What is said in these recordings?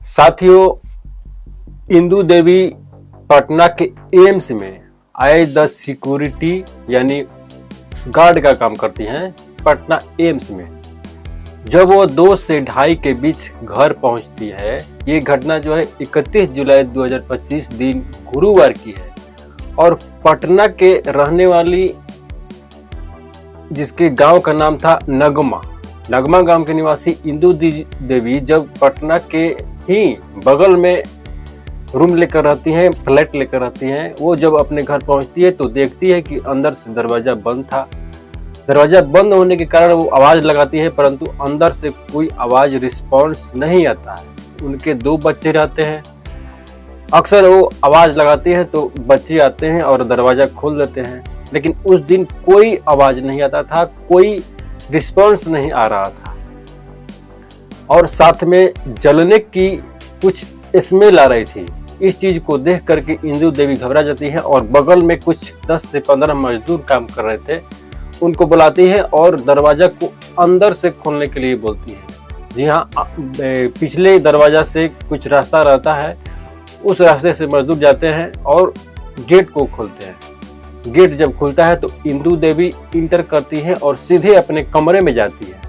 साथियों, इंदु देवी पटना के एम्स में एज द सिक्योरिटी यानी गार्ड का काम करती हैं पटना एम्स में। जब वो 2 से 2:30 के बीच घर पहुंचती है, ये घटना जो है 31 जुलाई 2025 दिन गुरुवार की है और पटना के रहने वाली जिसके गांव का नाम था नगमा गांव के निवासी इंदु देवी जब पटना के ही बगल में रूम लेकर रहती हैं, फ्लैट लेकर रहती हैं, वो जब अपने घर पहुंचती है तो देखती है कि अंदर से दरवाजा बंद था। दरवाजा बंद होने के कारण वो आवाज लगाती है, परंतु अंदर से कोई आवाज रिस्पॉन्स नहीं आता है। उनके 2 बच्चे रहते हैं। अक्सर वो आवाज लगाती है तो बच्चे आते हैं और दरवाजा खोल देते हैं, लेकिन उस दिन कोई आवाज नहीं आता था, कोई रिस्पॉन्स नहीं आ रहा था और साथ में जलने की कुछ स्मेल आ रही थी। इस चीज को देख करके इंदु देवी घबरा जाती है और बगल में कुछ 10 से 15 मजदूर काम कर रहे थे, उनको बुलाती है और दरवाजा को अंदर से खोलने के लिए बोलती है। जी हाँ, पिछले दरवाजा से कुछ रास्ता रहता है, उस रास्ते से मजदूर जाते हैं और गेट को खोलते हैं। गेट जब खुलता है तो इंदु देवी इंटर करती है और सीधे अपने कमरे में जाती है।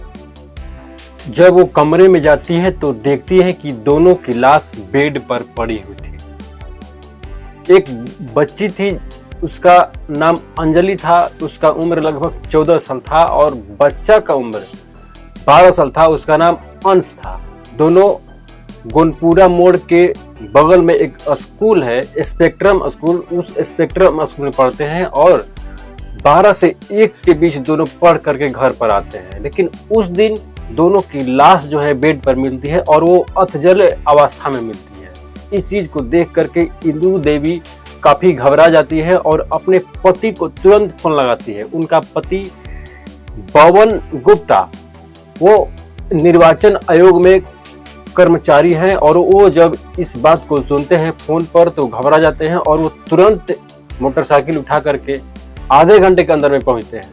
जब वो कमरे में जाती है तो देखती है कि दोनों की लाश बेड पर पड़ी हुई थी। एक बच्ची थी, उसका नाम अंजलि था, उसका उम्र लगभग 14 साल था और बच्चा का उम्र 12 साल था, उसका नाम अंश था। दोनों गोनपुरा मोड़ के बगल में एक स्कूल है, स्पेक्ट्रम स्कूल, उस स्पेक्ट्रम स्कूल में पढ़ते हैं और 12 से 1 के बीच दोनों पढ़ करके घर पर आते हैं। लेकिन उस दिन दोनों की लाश जो है बेड पर मिलती है और वो अधजल अवस्था में मिलती है। इस चीज को देख करके इंदु देवी काफी घबरा जाती है और अपने पति को तुरंत फोन लगाती है। उनका पति पवन गुप्ता वो निर्वाचन आयोग में कर्मचारी हैं और वो जब इस बात को सुनते हैं फोन पर तो घबरा जाते हैं और वो तुरंत मोटरसाइकिल उठा करके आधे घंटे के अंदर में पहुंचते हैं।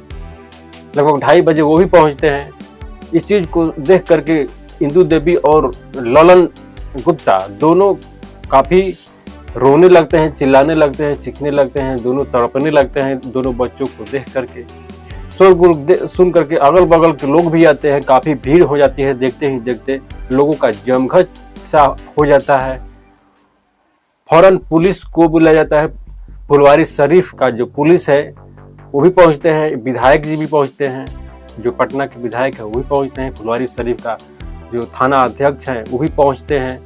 लगभग 2:30 बजे वो भी पहुंचते हैं। इस चीज को देख करके इंदु देवी और ललन गुप्ता दोनों काफी रोने लगते हैं, चिल्लाने लगते हैं, चीखने लगते हैं, दोनों तड़पने लगते हैं। दोनों बच्चों को देख करके शोरगुल सुन करके अगल बगल के लोग भी आते हैं, काफी भीड़ हो जाती है। देखते ही देखते लोगों का जमघट सा हो जाता है। फौरन पुलिस को बुलाया जाता है। फुलवारी शरीफ का जो पुलिस है वो भी पहुंचते हैं, विधायक जी भी पहुंचते हैं, जो पटना के विधायक है वो भी पहुंचते हैं, फुलवारी शरीफ का जो थाना अध्यक्ष है वो भी पहुंचते हैं।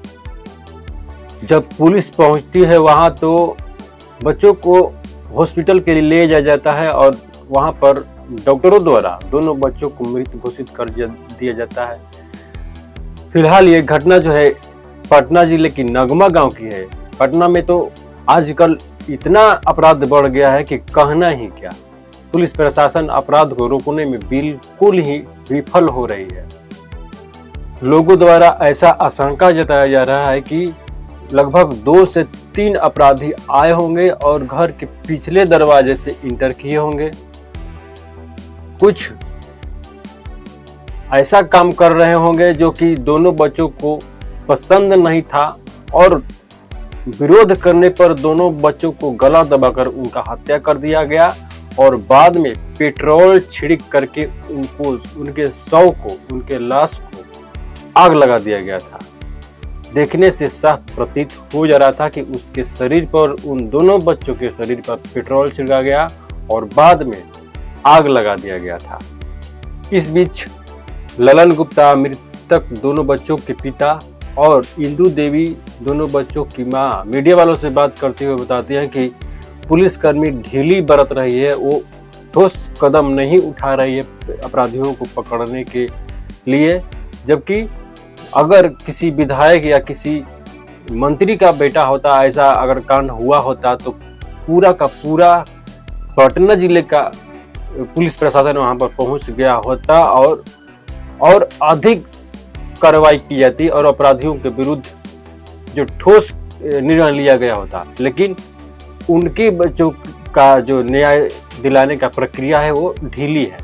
जब पुलिस पहुंचती है वहां तो बच्चों को हॉस्पिटल के लिए ले जाया जाता है और वहां पर डॉक्टरों द्वारा दोनों बच्चों को मृत घोषित कर दिया जाता है। फिलहाल ये घटना जो है पटना जिले की नगमा गांव की है। पटना में तो आजकल इतना अपराध बढ़ गया है कि कहना ही क्या। पुलिस प्रशासन अपराध को रोकने में बिल्कुल ही विफल हो रही है। लोगों द्वारा ऐसा आशंका जताया जा रहा है कि लगभग 2 से 3 अपराधी आए होंगे और घर के पिछले दरवाजे से इंटर किए होंगे। कुछ ऐसा काम कर रहे होंगे जो कि दोनों बच्चों को पसंद नहीं था और विरोध करने पर दोनों बच्चों को गला दबाकर उनका हत्या कर दिया गया और बाद में पेट्रोल छिड़क करके उनको, उनके शव को, उनके लाश को आग लगा दिया गया था। देखने से साफ प्रतीत हो जा रहा था कि उसके शरीर पर, उन दोनों बच्चों के शरीर पर पेट्रोल छिड़का गया और बाद में आग लगा दिया गया था। इस बीच ललन गुप्ता मृतक दोनों बच्चों के पिता और इंदु देवी दोनों बच्चों की मां मीडिया वालों से बात करते हुए बताती हैं कि पुलिसकर्मी ढीली बरत रही है, वो ठोस कदम नहीं उठा रही है अपराधियों को पकड़ने के लिए। जबकि अगर किसी विधायक या किसी मंत्री का बेटा होता, ऐसा अगर कांड हुआ होता तो पूरा का पूरा पटना जिले का पुलिस प्रशासन वहां पर पहुंच गया होता और अधिक कार्रवाई की जाती और अपराधियों के विरुद्ध जो ठोस निर्णय लिया गया होता। लेकिन उनके बच्चों का जो न्याय दिलाने का प्रक्रिया है वो ढीली है।